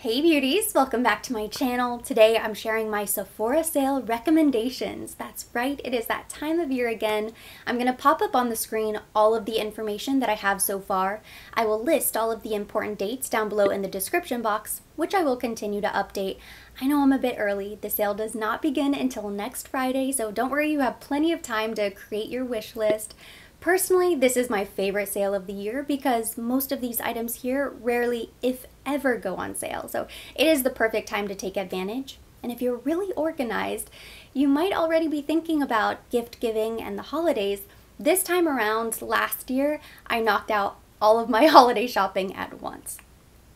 Hey beauties, welcome back to my channel. Today I'm sharing my Sephora sale recommendations. That's right, it is that time of year again. I'm going to pop up on the screen all of the information that I have so far. I will list all of the important dates down below in the description box, which I will continue to update. I know I'm a bit early. The sale does not begin until next Friday, so don't worry, you have plenty of time to create your wish list. Personally, this is my favorite sale of the year because most of these items here rarely, if ever, go on sale. So it is the perfect time to take advantage. And if you're really organized, you might already be thinking about gift giving and the holidays. This time around, last year, I knocked out all of my holiday shopping at once.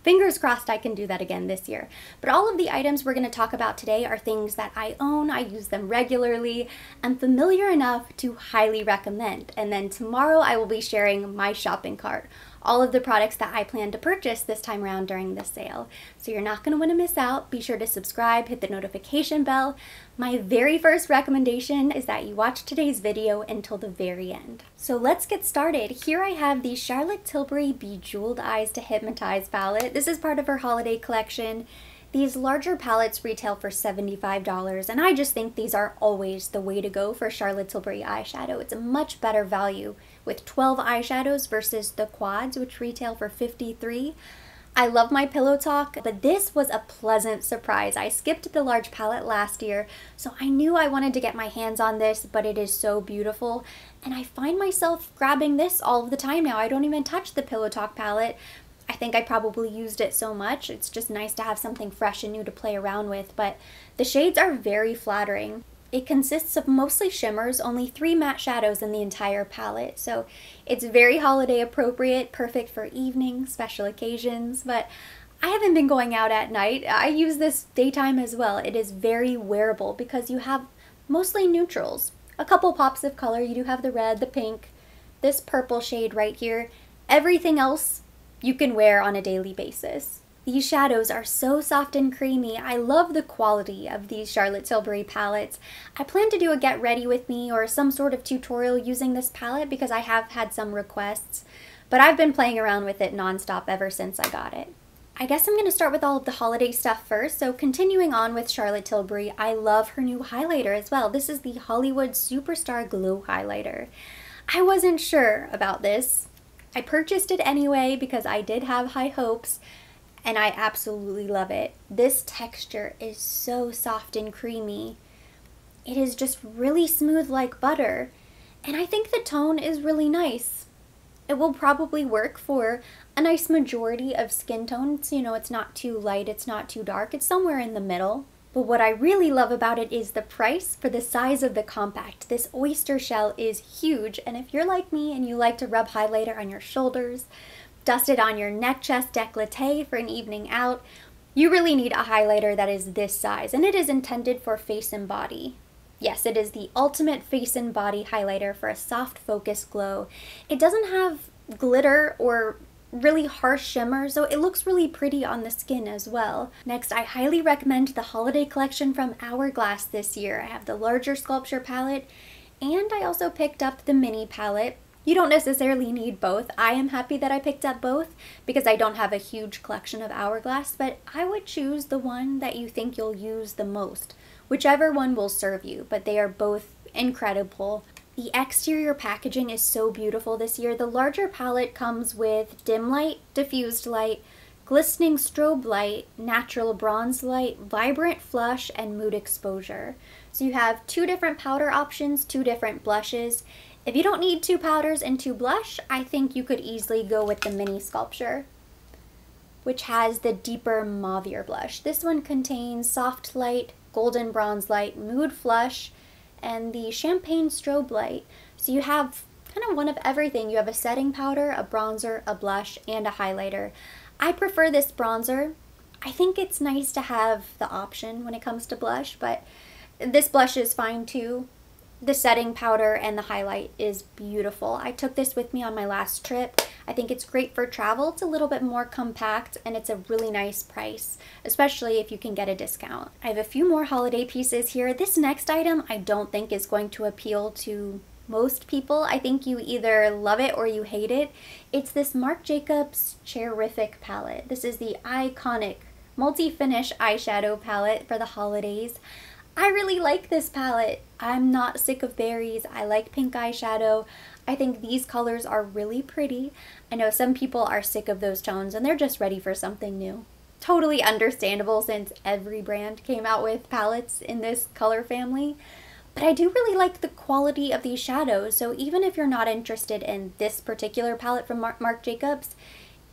Fingers crossed I can do that again this year. But all of the items we're going to talk about today are things that I own, I use them regularly, I'm familiar enough to highly recommend. And then tomorrow I will be sharing my shopping cart, all of the products that I plan to purchase this time around during the sale. So you're not going to want to miss out. Be sure to subscribe, hit the notification bell. My very first recommendation is that you watch today's video until the very end. So let's get started. Here I have the Charlotte Tilbury Bejeweled Eyes to Hypnotize palette. This is part of her holiday collection. These larger palettes retail for $75, and I just think these are always the way to go for Charlotte Tilbury eyeshadow. It's a much better value with 12 eyeshadows versus the quads, which retail for $53. I love my Pillow Talk, but this was a pleasant surprise. I skipped the large palette last year, so I knew I wanted to get my hands on this, but it is so beautiful, and I find myself grabbing this all of the time now. I don't even touch the Pillow Talk palette. I think I probably used it so much. It's just nice to have something fresh and new to play around with, but the shades are very flattering. It consists of mostly shimmers, only 3 matte shadows in the entire palette, so it's very holiday appropriate, perfect for evenings, special occasions, but I haven't been going out at night. I use this daytime as well. It is very wearable because you have mostly neutrals. A couple pops of color. You do have the red, the pink, this purple shade right here. Everything else you can wear on a daily basis. These shadows are so soft and creamy. I love the quality of these Charlotte Tilbury palettes. I plan to do a get ready with me or some sort of tutorial using this palette because I have had some requests, but I've been playing around with it nonstop ever since I got it. I guess I'm going to start with all of the holiday stuff first. So continuing on with Charlotte Tilbury, I love her new highlighter as well. This is the Hollywood Superstar Glow Highlighter. I wasn't sure about this. I purchased it anyway because I did have high hopes, and I absolutely love it. This texture is so soft and creamy. It is just really smooth like butter, and I think the tone is really nice. It will probably work for a nice majority of skin tones. You know, it's not too light, it's not too dark, it's somewhere in the middle. But what I really love about it is the price for the size of the compact. This oyster shell is huge, and if you're like me and you like to rub highlighter on your shoulders, dust it on your neck, chest, décolleté for an evening out, you really need a highlighter that is this size, and it is intended for face and body. Yes, it is the ultimate face and body highlighter for a soft focus glow. It doesn't have glitter or really harsh shimmer, so it looks really pretty on the skin as well. Next, I highly recommend the holiday collection from Hourglass this year. I have the larger sculpture palette, and I also picked up the mini palette. You don't necessarily need both. I am happy that I picked up both because I don't have a huge collection of Hourglass, but I would choose the one that you think you'll use the most, whichever one will serve you, but they are both incredible. The exterior packaging is so beautiful this year. The larger palette comes with dim light, diffused light, glistening strobe light, natural bronze light, vibrant flush, and mood exposure. So you have 2 different powder options, 2 different blushes. If you don't need 2 powders and 2 blush, I think you could easily go with the mini sculpture, which has the deeper mauvier blush. This one contains soft light, golden bronze light, mood flush, and the champagne strobe light. So you have kind of one of everything. You have a setting powder, a bronzer, a blush, and a highlighter. I prefer this bronzer. I think it's nice to have the option when it comes to blush, but this blush is fine too. The setting powder and the highlight is beautiful. I took this with me on my last trip. I think it's great for travel. It's a little bit more compact and it's a really nice price, especially if you can get a discount. I have a few more holiday pieces here. This next item I don't think is going to appeal to most people. I think you either love it or you hate it. It's this Marc Jacobs Cheerific palette. This is the iconic multi-finish eyeshadow palette for the holidays. I really like this palette. I'm not sick of berries. I like pink eyeshadow. I think these colors are really pretty. I know some people are sick of those tones and they're just ready for something new. Totally understandable since every brand came out with palettes in this color family. But I do really like the quality of these shadows, so even if you're not interested in this particular palette from Marc Jacobs,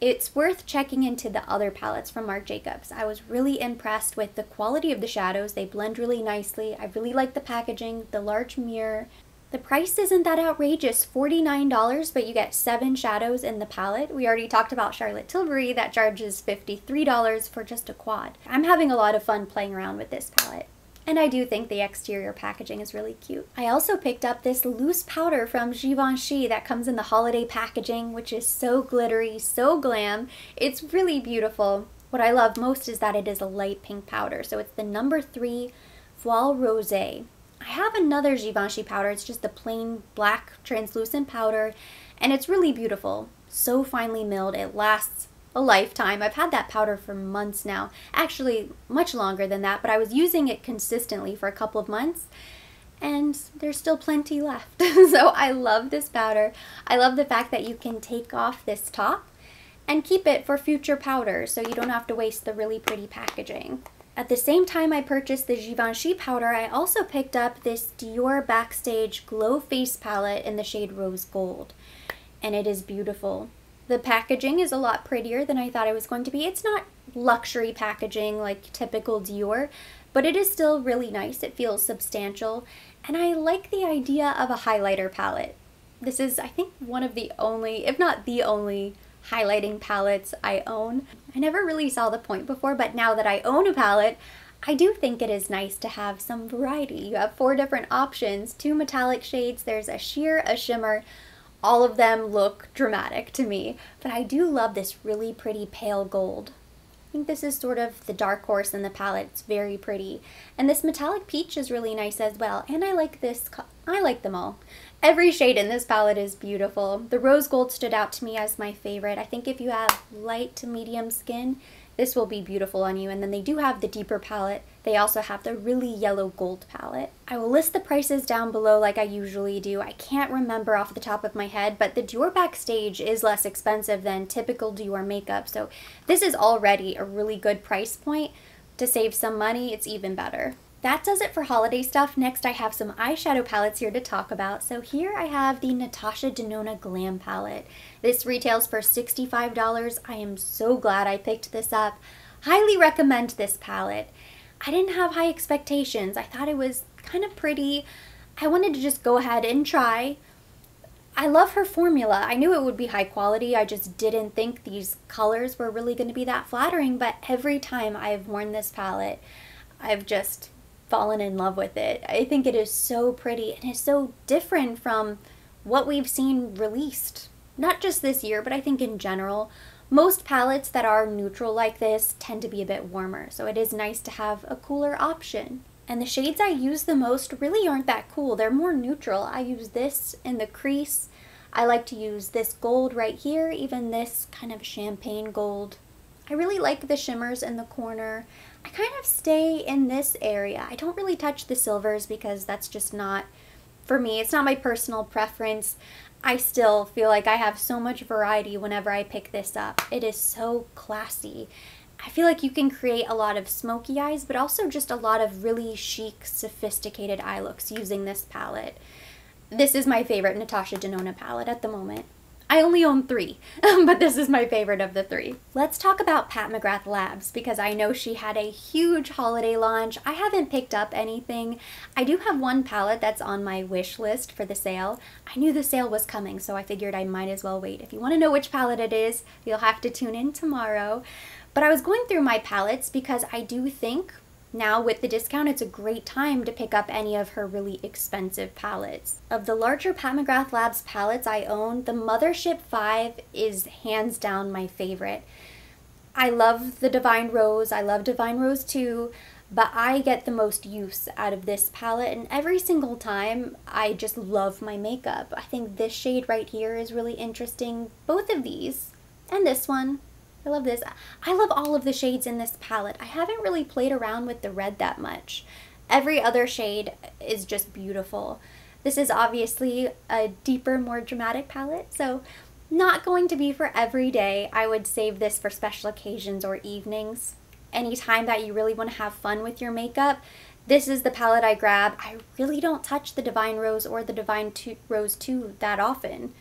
it's worth checking into the other palettes from Marc Jacobs. I was really impressed with the quality of the shadows. They blend really nicely. I really like the packaging, the large mirror. The price isn't that outrageous, $49, but you get 7 shadows in the palette. We already talked about Charlotte Tilbury that charges $53 for just a quad. I'm having a lot of fun playing around with this palette. And I do think the exterior packaging is really cute. I also picked up this loose powder from Givenchy that comes in the holiday packaging, which is so glittery, so glam. It's really beautiful. What I love most is that it is a light pink powder. So it's the number 3 Voile Rosé. I have another Givenchy powder. It's just the plain black translucent powder, and it's really beautiful. So finely milled. It lasts a lifetime. I've had that powder for months now, actually much longer than that, but I was using it consistently for a couple of months and there's still plenty left. So I love this powder. I love the fact that you can take off this top and keep it for future powder so you don't have to waste the really pretty packaging. At the same time I purchased the Givenchy powder, I also picked up this Dior Backstage Glow Face Palette in the shade Rose Gold, and it is beautiful. The packaging is a lot prettier than I thought it was going to be. It's not luxury packaging like typical Dior, but it is still really nice. It feels substantial, and I like the idea of a highlighter palette. This is, I think, one of the only, if not the only, highlighting palettes I own. I never really saw the point before, but now that I own a palette, I do think it is nice to have some variety. You have 4 different options, 2 metallic shades, there's a sheer, a shimmer. All of them look dramatic to me, but I do love this really pretty pale gold. I think this is sort of the dark horse in the palette. It's very pretty. And this metallic peach is really nice as well. And I like this, I like them all. Every shade in this palette is beautiful. The rose gold stood out to me as my favorite. I think if you have light to medium skin, this will be beautiful on you. And then they do have the deeper palette. They also have the really yellow gold palette. I will list the prices down below like I usually do. I can't remember off the top of my head, but the Dior Backstage is less expensive than typical Dior makeup. So this is already a really good price point. To save some money, it's even better. That does it for holiday stuff. Next, I have some eyeshadow palettes here to talk about. So here I have the Natasha Denona Glam palette. This retails for $65. I am so glad I picked this up. Highly recommend this palette. I didn't have high expectations. I thought it was kind of pretty. I wanted to just go ahead and try. I love her formula. I knew it would be high quality. I just didn't think these colors were really going to be that flattering, but every time I've worn this palette, I've just fallen in love with it. I think it is so pretty and it's so different from what we've seen released. Not just this year, but I think in general. Most palettes that are neutral like this tend to be a bit warmer, so it is nice to have a cooler option. And the shades I use the most really aren't that cool. They're more neutral. I use this in the crease. I like to use this gold right here, even this kind of champagne gold. I really like the shimmers in the corner. I kind of stay in this area. I don't really touch the silvers because that's just not, for me, it's not my personal preference. I still feel like I have so much variety whenever I pick this up. It is so classy. I feel like you can create a lot of smoky eyes, but also just a lot of really chic, sophisticated eye looks using this palette. This is my favorite Natasha Denona palette at the moment. I only own 3, but this is my favorite of the 3. Let's talk about Mcgrath Labs because I know she had a huge holiday launch. I haven't picked up anything. I do have one palette that's on my wish list for the sale. I knew the sale was coming, so I figured I might as well wait. If you want to know which palette it is, you'll have to tune in tomorrow. But I was going through my palettes because I do think now with the discount, it's a great time to pick up any of her really expensive palettes. Of the larger Mcgrath Labs palettes I own, the Mothership 5 is hands down my favorite. I love the Divine Rose, I love Divine Rose 2, but I get the most use out of this palette, and every single time I just love my makeup. I think this shade right here is really interesting. Both of these, and this one, I love this. I love all of the shades in this palette. I haven't really played around with the red that much. Every other shade is just beautiful. This is obviously a deeper, more dramatic palette, so not going to be for every day. I would save this for special occasions or evenings. Anytime that you really want to have fun with your makeup, this is the palette I grab. I really don't touch the Divine Rose or the Divine Rose 2 that often.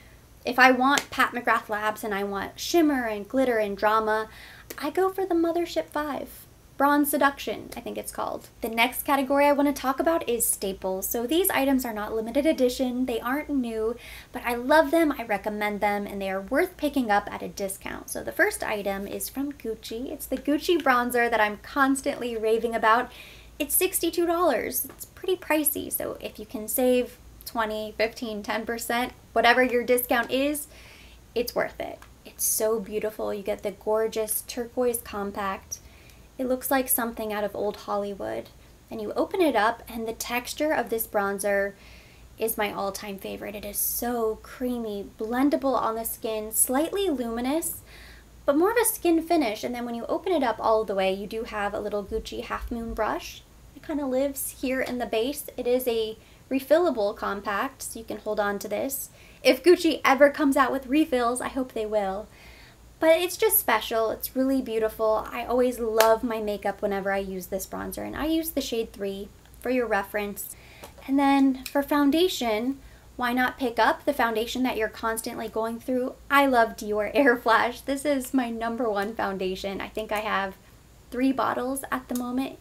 If I want Pat McGrath Labs and I want shimmer and glitter and drama, I go for the Mothership 5. Bronze Seduction, I think it's called. The next category I want to talk about is staples. So these items are not limited edition, they aren't new, but I love them, I recommend them, and they are worth picking up at a discount. So the first item is from Gucci. It's the Gucci bronzer that I'm constantly raving about. It's $62. It's pretty pricey, so if you can save 20, 15, 10%, whatever your discount is, it's worth it. It's so beautiful. You get the gorgeous turquoise compact. It looks like something out of old Hollywood. And you open it up and the texture of this bronzer is my all-time favorite. It is so creamy, blendable on the skin, slightly luminous, but more of a skin finish. And then when you open it up all the way, you do have a little Gucci Half Moon brush. It kind of lives here in the base. It is a refillable compact, so you can hold on to this. If Gucci ever comes out with refills, I hope they will. But it's just special. It's really beautiful. I always love my makeup whenever I use this bronzer, and I use the shade 3 for your reference. And then for foundation, why not pick up the foundation that you're constantly going through? I love Dior Air Flash. This is my #1 foundation. I think I have 3 bottles at the moment,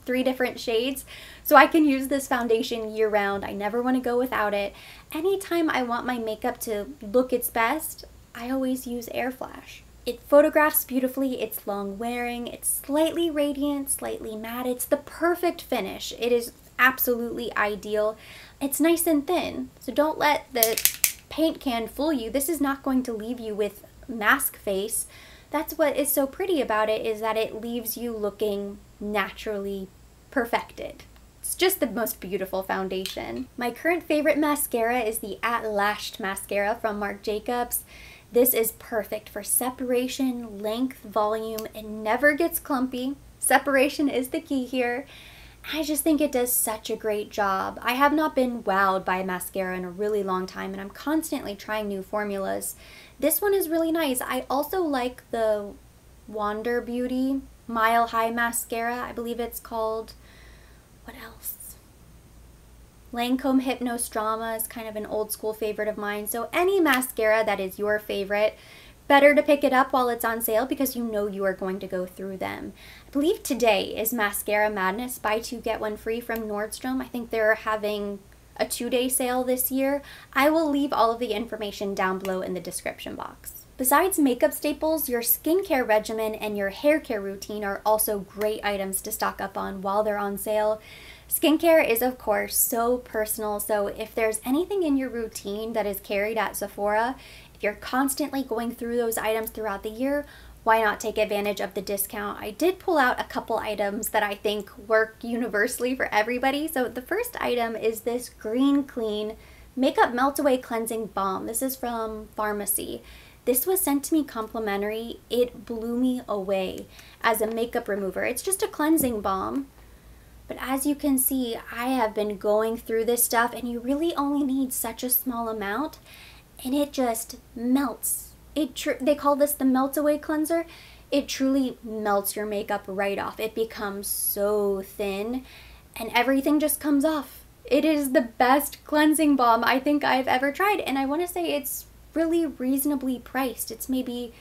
3 different shades, so I can use this foundation year round. I never want to go without it. Anytime I want my makeup to look its best, I always use Air Flash. It photographs beautifully, it's long wearing, it's slightly radiant, slightly matte. It's the perfect finish. It is absolutely ideal. It's nice and thin, so don't let the paint can fool you. This is not going to leave you with mask face. That's what is so pretty about it, is that it leaves you looking naturally perfected. It's just the most beautiful foundation. My current favorite mascara is the At Lashed mascara from Marc Jacobs. This is perfect for separation, length, volume. It never gets clumpy. Separation is the key here. I just think it does such a great job. I have not been wowed by mascara in a really long time, and I'm constantly trying new formulas. This one is really nice. I also like the Wander Beauty Mile High mascara. I believe it's called, what else? Lancome Hypnose Drama is kind of an old school favorite of mine. So any mascara that is your favorite, better to pick it up while it's on sale because you know you are going to go through them. I believe today is Mascara Madness, buy 2 get 1 free from Nordstrom. I think they're having a 2-day sale this year. I will leave all of the information down below in the description box. Besides makeup staples, your skincare regimen and your hair care routine are also great items to stock up on while they're on sale. Skincare is, of course, so personal, so if there's anything in your routine that is carried at Sephora, if you're constantly going through those items throughout the year, why not take advantage of the discount? I did pull out a couple items that I think work universally for everybody. So the first item is this Green Clean Makeup Melt Away Cleansing Balm. This is from Pharmacy. This was sent to me complimentary. It blew me away as a makeup remover. It's just a cleansing balm. But as you can see, I have been going through this stuff, and you really only need such a small amount, and it just melts. They call this the Melt Away Cleanser. It truly melts your makeup right off. It becomes so thin, and everything just comes off. It is the best cleansing balm I think I've ever tried, and I want to say it's really reasonably priced. It's maybe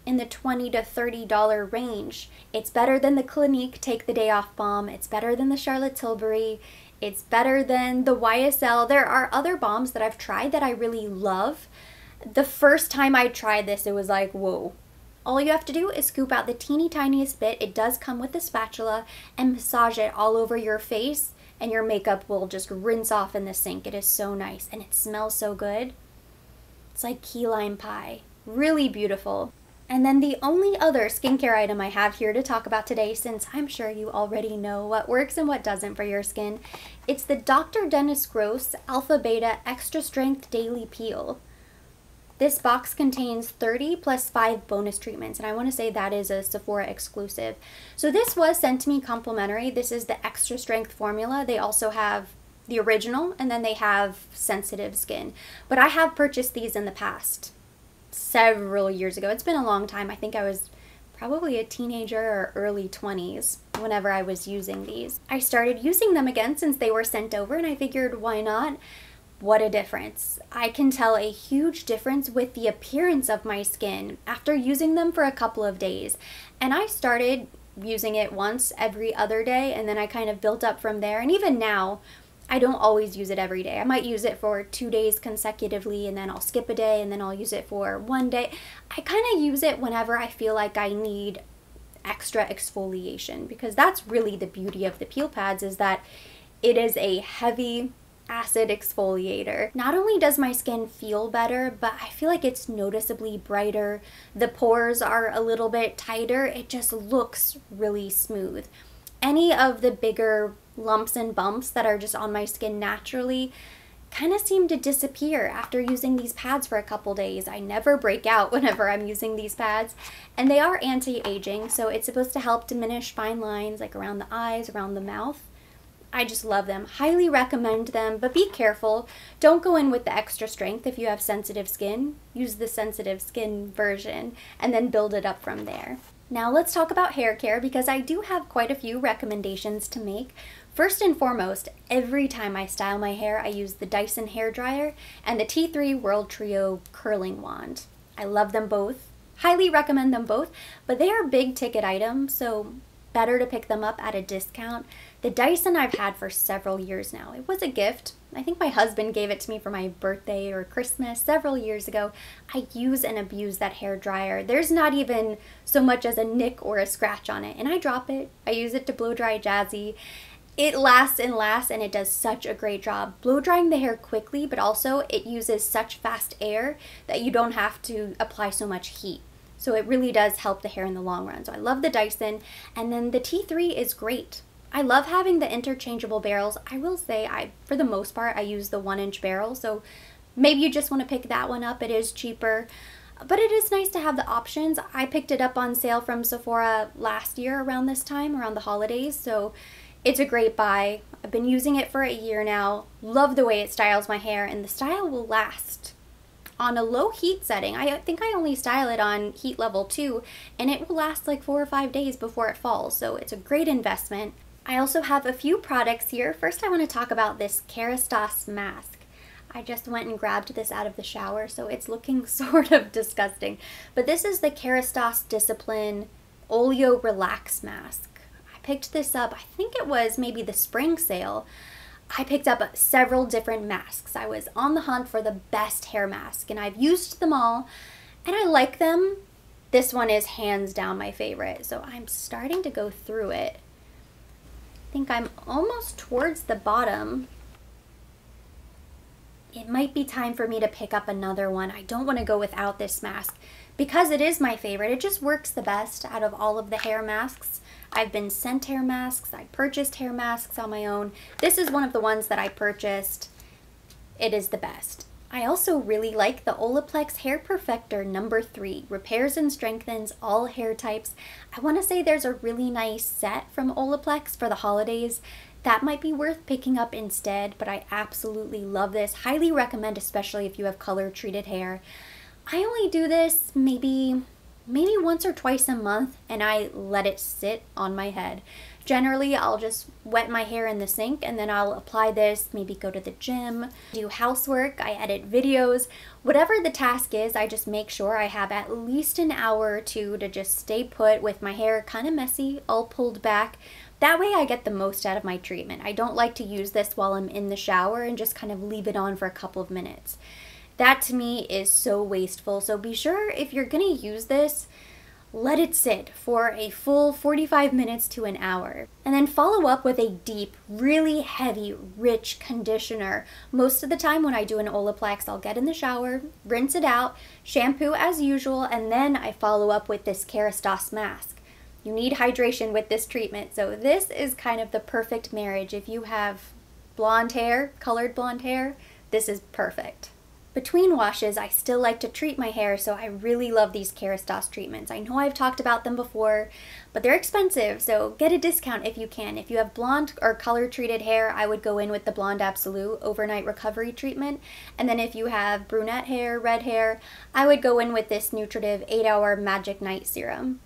in the $20 to $30 range. It's better than the Clinique Take the Day Off Balm. It's better than the Charlotte Tilbury. It's better than the YSL. There are other balms that I've tried that I really love. The first time I tried this, it was like, whoa. All you have to do is scoop out the teeny tiniest bit. It does come with a spatula, and massage it all over your face, and your makeup will just rinse off in the sink. It is so nice, and it smells so good. It's like key lime pie. Really beautiful. And then the only other skincare item I have here to talk about today, since I'm sure you already know what works and what doesn't for your skin, it's the Dr. Dennis Gross Alpha Beta Extra Strength Daily Peel. This box contains 30 plus 5 bonus treatments, and I want to say that is a Sephora exclusive. So this was sent to me complimentary. This is the extra strength formula. They also have the original, and then they have sensitive skin. But I have purchased these in the past, several years ago. It's been a long time. I think I was probably a teenager or early 20s whenever I was using these. I started using them again since they were sent over, and I figured, why not? What a difference. I can tell a huge difference with the appearance of my skin after using them for a couple of days. And I started using it once every other day, and then I kind of built up from there. And even now, I don't always use it every day. I might use it for 2 days consecutively, and then I'll skip a day, and then I'll use it for 1 day. I kind of use it whenever I feel like I need extra exfoliation, because that's really the beauty of the peel pads, is that it is a heavy acid exfoliator. Not only does my skin feel better, but I feel like it's noticeably brighter. The pores are a little bit tighter. It just looks really smooth. Any of the bigger lumps and bumps that are just on my skin naturally kind of seem to disappear after using these pads for a couple days. I never break out whenever I'm using these pads, and they are anti-aging, so it's supposed to help diminish fine lines like around the eyes, around the mouth. I just love them. Highly recommend them, but be careful. Don't go in with the extra strength if you have sensitive skin. Use the sensitive skin version and then build it up from there. Now let's talk about hair care, because I do have quite a few recommendations to make. First and foremost, every time I style my hair, I use the Dyson hairdryer and the T3 World Trio curling wand. I love them both. Highly recommend them both, but they are big ticket items, so better to pick them up at a discount. The Dyson I've had for several years now. It was a gift. I think my husband gave it to me for my birthday or Christmas several years ago. I use and abuse that hair dryer. There's not even so much as a nick or a scratch on it, and I drop it. I use it to blow dry Jazzy. It lasts and lasts, and it does such a great job blow drying the hair quickly, but also it uses such fast air that you don't have to apply so much heat. So it really does help the hair in the long run. So I love the Dyson, and then the T3 is great. I love having the interchangeable barrels. I will say, for the most part, I use the 1-inch barrel, so maybe you just want to pick that one up. It is cheaper, but it is nice to have the options. I picked it up on sale from Sephora last year around this time, around the holidays, so it's a great buy. I've been using it for a year now. Love the way it styles my hair, and the style will last. On a low heat setting, I think I only style it on heat level 2, and it will last like 4 or 5 days before it falls, so it's a great investment. I also have a few products here. First, I want to talk about this Caristas Mask. I just went and grabbed this out of the shower, so it's looking sort of disgusting. But this is the Caristas Discipline Olio Relax Mask. I picked this up, I think it was maybe the spring sale. I picked up several different masks. I was on the hunt for the best hair mask, and I've used them all, and I like them. This one is hands down my favorite, so I'm starting to go through it. I think I'm almost towards the bottom. It might be time for me to pick up another one. I don't want to go without this mask because it is my favorite. It just works the best out of all of the hair masks. I've been sent hair masks. I purchased hair masks on my own. This is one of the ones that I purchased. It is the best. I also really like the Olaplex Hair Perfector No. 3. Repairs and strengthens all hair types. I want to say there's a really nice set from Olaplex for the holidays. That might be worth picking up instead, but I absolutely love this. Highly recommend, especially if you have color treated hair. I only do this maybe once or twice a month, and I let it sit on my head. Generally, I'll just wet my hair in the sink, and then I'll apply this, maybe go to the gym, do housework, I edit videos. Whatever the task is, I just make sure I have at least an hour or two to just stay put with my hair kind of messy, all pulled back. That way I get the most out of my treatment. I don't like to use this while I'm in the shower and just kind of leave it on for a couple of minutes. That to me is so wasteful, so be sure if you're gonna use this, let it sit for a full 45 minutes to an hour. And then follow up with a deep, really heavy, rich conditioner. Most of the time when I do an Olaplex, I'll get in the shower, rinse it out, shampoo as usual, and then I follow up with this Caristas mask. You need hydration with this treatment, so this is kind of the perfect marriage. If you have blonde hair, colored blonde hair, this is perfect. Between washes, I still like to treat my hair, so I really love these Caristas treatments. I know I've talked about them before, but they're expensive, so get a discount if you can. If you have blonde or color treated hair, I would go in with the Blonde Absolute Overnight Recovery Treatment. And then if you have brunette hair, red hair, I would go in with this Nutritive 8-Hour Magic Night Serum.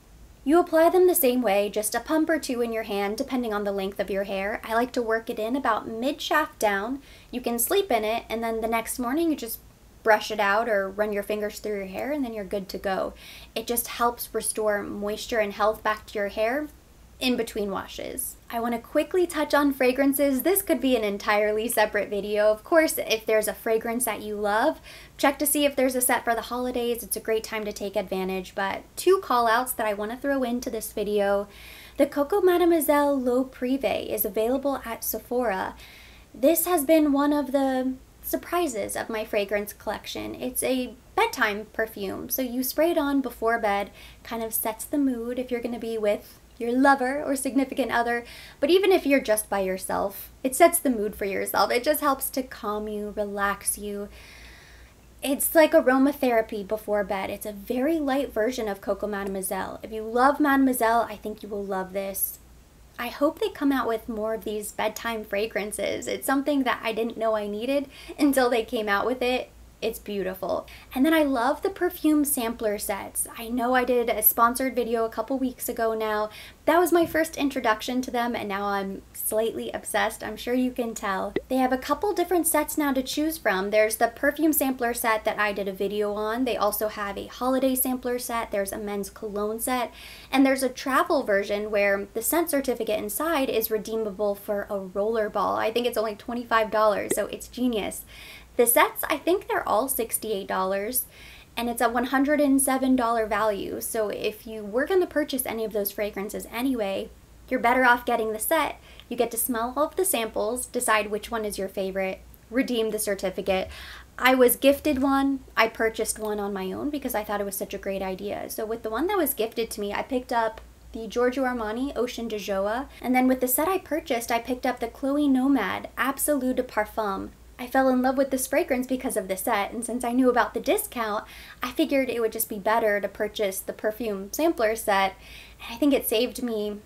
You apply them the same way, just a pump or two in your hand, depending on the length of your hair. I like to work it in about mid-shaft down. You can sleep in it, and then the next morning you just brush it out or run your fingers through your hair, and then you're good to go. It just helps restore moisture and health back to your hair in between washes. I want to quickly touch on fragrances. This could be an entirely separate video. Of course, if there's a fragrance that you love, check to see if there's a set for the holidays. It's a great time to take advantage, but two call outs that I want to throw into this video. The Coco Mademoiselle L'Eau Privée is available at Sephora. This has been one of the surprises of my fragrance collection. It's a bedtime perfume, so you spray it on before bed, kind of sets the mood if you're going to be with your lover or significant other, but even if you're just by yourself, it sets the mood for yourself. It just helps to calm you, relax you. It's like aromatherapy before bed. It's a very light version of Coco Mademoiselle. If you love Mademoiselle, I think you will love this. I hope they come out with more of these bedtime fragrances. It's something that I didn't know I needed until they came out with it. It's beautiful. And then I love the perfume sampler sets. I know I did a sponsored video a couple weeks ago now. That was my first introduction to them, and now I'm slightly obsessed. I'm sure you can tell. They have a couple different sets now to choose from. There's the perfume sampler set that I did a video on. They also have a holiday sampler set. There's a men's cologne set. And there's a travel version where the scent certificate inside is redeemable for a roller ball. I think it's only $25, so it's genius. The sets, I think they're all $68, and it's a $107 value. So if you were going to purchase any of those fragrances anyway, you're better off getting the set. You get to smell all of the samples, decide which one is your favorite, redeem the certificate. I was gifted one. I purchased one on my own because I thought it was such a great idea. So with the one that was gifted to me, I picked up the Giorgio Armani Ocean de Joie, and then with the set I purchased, I picked up the Chloe Nomad Absolu de Parfum. I fell in love with this fragrance because of the set, and since I knew about the discount, I figured it would just be better to purchase the perfume sampler set, and I think it saved me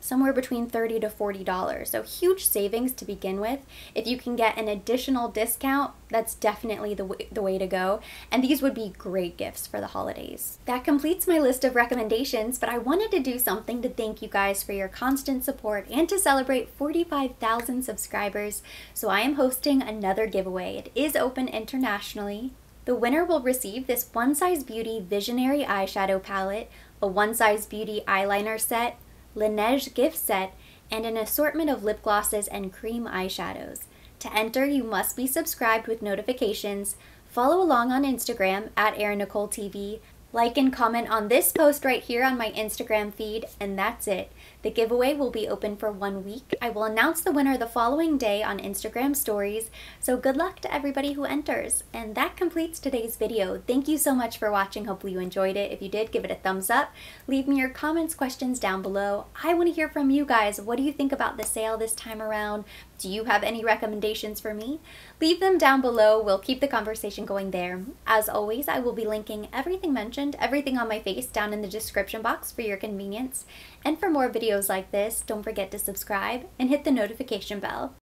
somewhere between $30 to $40. So huge savings to begin with. If you can get an additional discount, that's definitely the way to go. And these would be great gifts for the holidays. That completes my list of recommendations, but I wanted to do something to thank you guys for your constant support and to celebrate 45,000 subscribers. So I am hosting another giveaway. It is open internationally. The winner will receive this One Size Beauty Visionary Eyeshadow Palette, a One Size Beauty Eyeliner Set, Laneige gift set, and an assortment of lip glosses and cream eyeshadows. To enter, you must be subscribed with notifications, follow along on Instagram at ErinNicoleTV, like and comment on this post right here on my Instagram feed, and that's it. The giveaway will be open for 1 week. I will announce the winner the following day on Instagram stories, so good luck to everybody who enters. And that completes today's video. Thank you so much for watching. Hopefully you enjoyed it. If you did, give it a thumbs up. Leave me your comments, questions down below. I want to hear from you guys. What do you think about the sale this time around? Do you have any recommendations for me? Leave them down below. We'll keep the conversation going there. As always, I will be linking everything mentioned, everything on my face down in the description box for your convenience. And for more videos like this, don't forget to subscribe and hit the notification bell.